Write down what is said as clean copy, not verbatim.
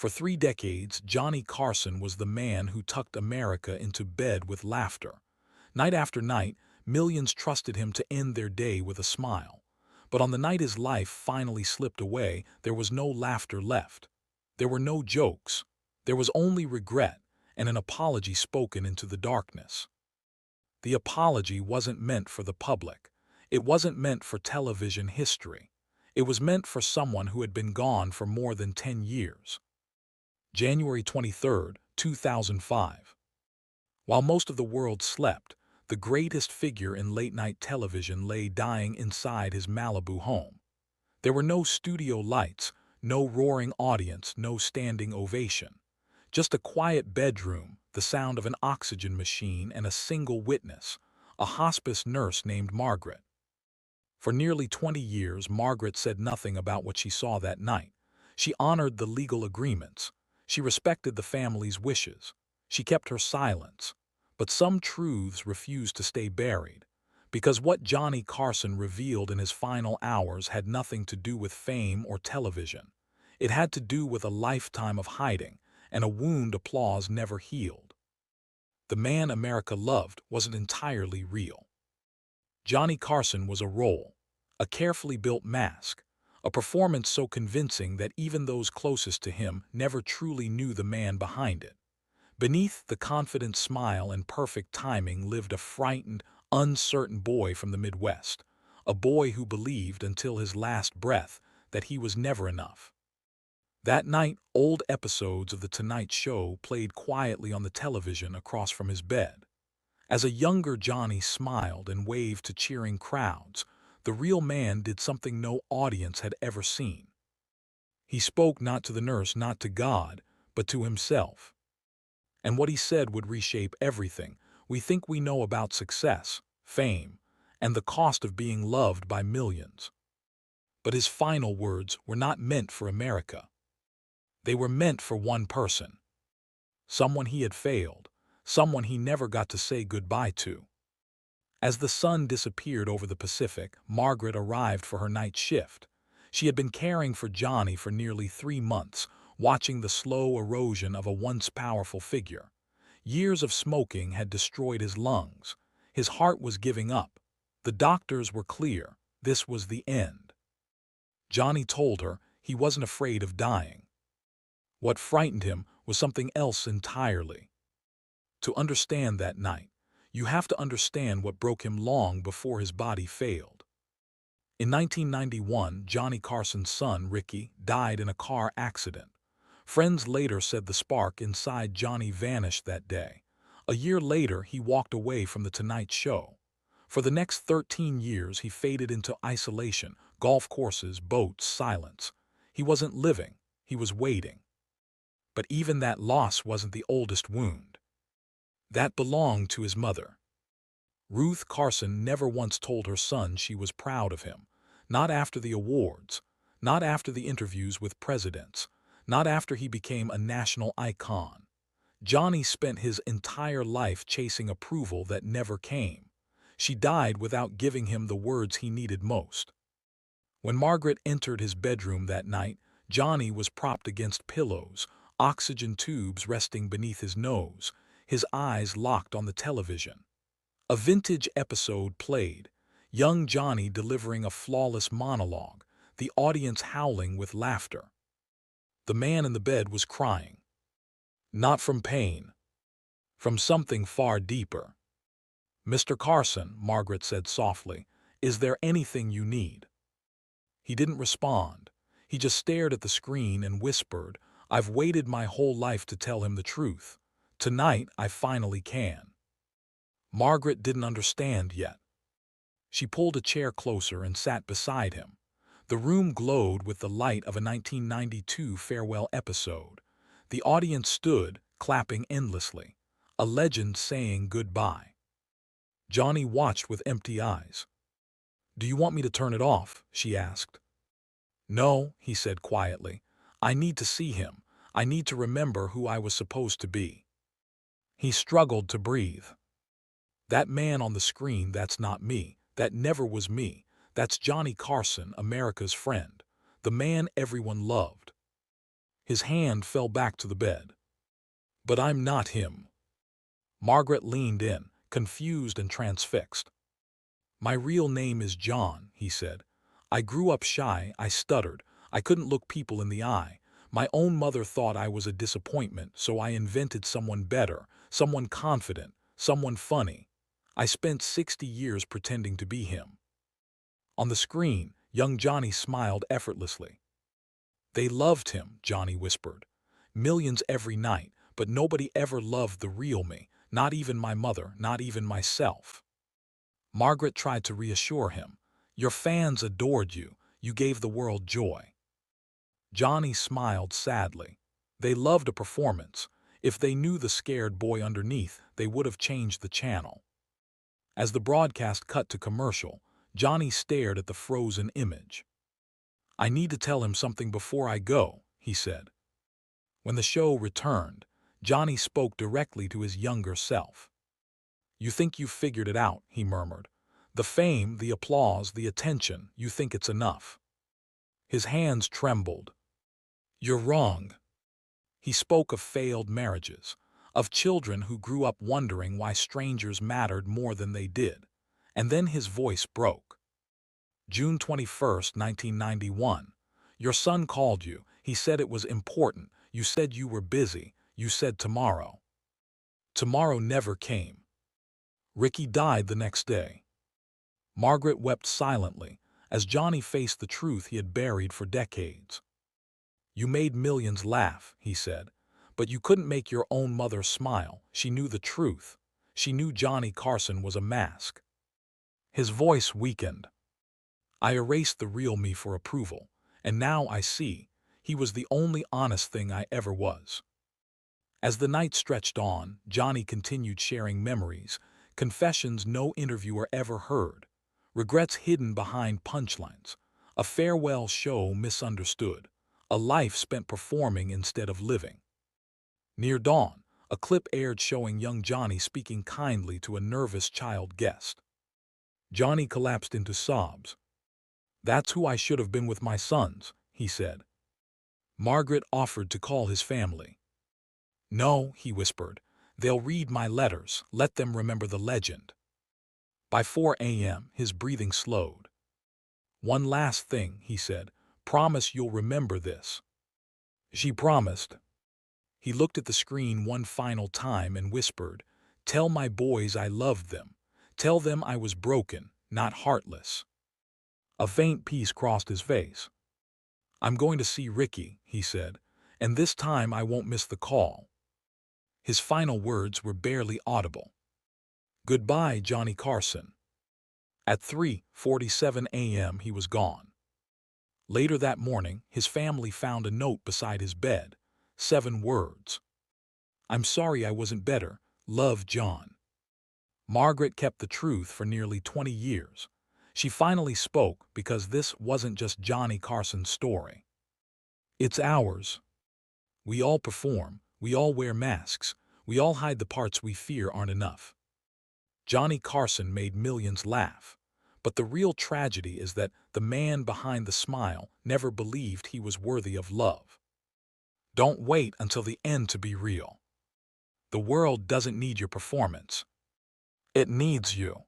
For 3 decades, Johnny Carson was the man who tucked America into bed with laughter. Night after night, millions trusted him to end their day with a smile. But on the night his life finally slipped away, there was no laughter left. There were no jokes. There was only regret and an apology spoken into the darkness. The apology wasn't meant for the public. It wasn't meant for television history. It was meant for someone who had been gone for more than 10 years. January 23, 2005. While most of the world slept, the greatest figure in late-night television lay dying inside his Malibu home. There were no studio lights, no roaring audience, no standing ovation. Just a quiet bedroom, the sound of an oxygen machine, and a single witness, a hospice nurse named Margaret. For nearly 20 years, Margaret said nothing about what she saw that night. She honored the legal agreements. She respected the family's wishes. She kept her silence. But some truths refused to stay buried, because what Johnny Carson revealed in his final hours had nothing to do with fame or television. It had to do with a lifetime of hiding and a wound applause never healed. The man America loved wasn't entirely real. Johnny Carson was a role, a carefully built mask, a performance so convincing that even those closest to him never truly knew the man behind it. Beneath the confident smile and perfect timing lived a frightened, uncertain boy from the Midwest, a boy who believed until his last breath that he was never enough. That night, old episodes of The Tonight Show played quietly on the television across from his bed. As a younger Johnny smiled and waved to cheering crowds, the real man did something no audience had ever seen. He spoke not to the nurse, not to God, but to himself. And what he said would reshape everything we think we know about success, fame, and the cost of being loved by millions. But his final words were not meant for America. They were meant for one person. Someone he had failed, someone he never got to say goodbye to. As the sun disappeared over the Pacific, Margaret arrived for her night shift. She had been caring for Johnny for nearly 3 months, watching the slow erosion of a once powerful figure. Years of smoking had destroyed his lungs. His heart was giving up. The doctors were clear. This was the end. Johnny told her he wasn't afraid of dying. What frightened him was something else entirely. To understand that night, you have to understand what broke him long before his body failed. In 1991, Johnny Carson's son, Ricky, died in a car accident. Friends later said the spark inside Johnny vanished that day. A year later, he walked away from The Tonight Show. For the next 13 years, he faded into isolation, golf courses, boats, silence. He wasn't living, he was waiting. But even that loss wasn't the oldest wound. That belonged to his mother. Ruth Carson never once told her son she was proud of him. Not after the awards, not after the interviews with presidents, not after he became a national icon. Johnny spent his entire life chasing approval that never came. She died without giving him the words he needed most. When Margaret entered his bedroom that night, Johnny was propped against pillows, oxygen tubes resting beneath his nose, his eyes locked on the television. A vintage episode played, young Johnny delivering a flawless monologue, the audience howling with laughter. The man in the bed was crying. Not from pain, from something far deeper. "Mr. Carson," Margaret said softly, "is there anything you need?" He didn't respond. He just stared at the screen and whispered, "I've waited my whole life to tell him the truth. Tonight I finally can." Margaret didn't understand yet. She pulled a chair closer and sat beside him. The room glowed with the light of a 1992 farewell episode. The audience stood, clapping endlessly, a legend saying goodbye. Johnny watched with empty eyes. "Do you want me to turn it off?" she asked. "No," he said quietly. "I need to see him. I need to remember who I was supposed to be." He struggled to breathe. "That man on the screen, that's not me. That never was me. That's Johnny Carson, America's friend. The man everyone loved." His hand fell back to the bed. But I'm not him. Margaret leaned in, confused and transfixed. My real name is John, he said. I grew up shy, I stuttered, I couldn't look people in the eye. My own mother thought I was a disappointment, so I invented someone better, someone confident, someone funny. I spent 60 years pretending to be him. On the screen, young Johnny smiled effortlessly. They loved him, Johnny whispered. Millions every night, but nobody ever loved the real me, not even my mother, not even myself. Margaret tried to reassure him. Your fans adored you. You gave the world joy. Johnny smiled sadly. They loved a performance. If they knew the scared boy underneath, they would have changed the channel. As the broadcast cut to commercial, Johnny stared at the frozen image. I need to tell him something before I go, he said. When the show returned, Johnny spoke directly to his younger self. You think you've figured it out, he murmured. The fame, the applause, the attention, you think it's enough. His hands trembled. You're wrong. He spoke of failed marriages, of children who grew up wondering why strangers mattered more than they did. And then his voice broke. June 21st, 1991. Your son called you. He said it was important. You said you were busy. You said tomorrow. Tomorrow never came. Ricky died the next day. Margaret wept silently as Johnny faced the truth he had buried for decades. You made millions laugh, he said, but you couldn't make your own mother smile. She knew the truth. She knew Johnny Carson was a mask. His voice weakened. I erased the real me for approval, and now I see he was the only honest thing I ever was. As the night stretched on, Johnny continued sharing memories, confessions no interviewer ever heard, regrets hidden behind punchlines, a farewell show misunderstood, a life spent performing instead of living. Near dawn, a clip aired showing young Johnny speaking kindly to a nervous child guest. Johnny collapsed into sobs. That's who I should have been with my sons, he said. Margaret offered to call his family. No, he whispered. They'll read my letters. Let them remember the legend. By 4 a.m., his breathing slowed. One last thing, he said. Promise you'll remember this. She promised. He looked at the screen one final time and whispered, Tell my boys I loved them. Tell them I was broken, not heartless. A faint peace crossed his face. I'm going to see Ricky, he said, and this time I won't miss the call. His final words were barely audible. Goodbye, Johnny Carson. At 3:47 a.m. he was gone. Later that morning, his family found a note beside his bed. 7 words. I'm sorry I wasn't better. Love, John. Margaret kept the truth for nearly 20 years. She finally spoke because this wasn't just Johnny Carson's story. It's ours. We all perform, we all wear masks, we all hide the parts we fear aren't enough. Johnny Carson made millions laugh, but the real tragedy is that the man behind the smile never believed he was worthy of love. Don't wait until the end to be real. The world doesn't need your performance. It needs you.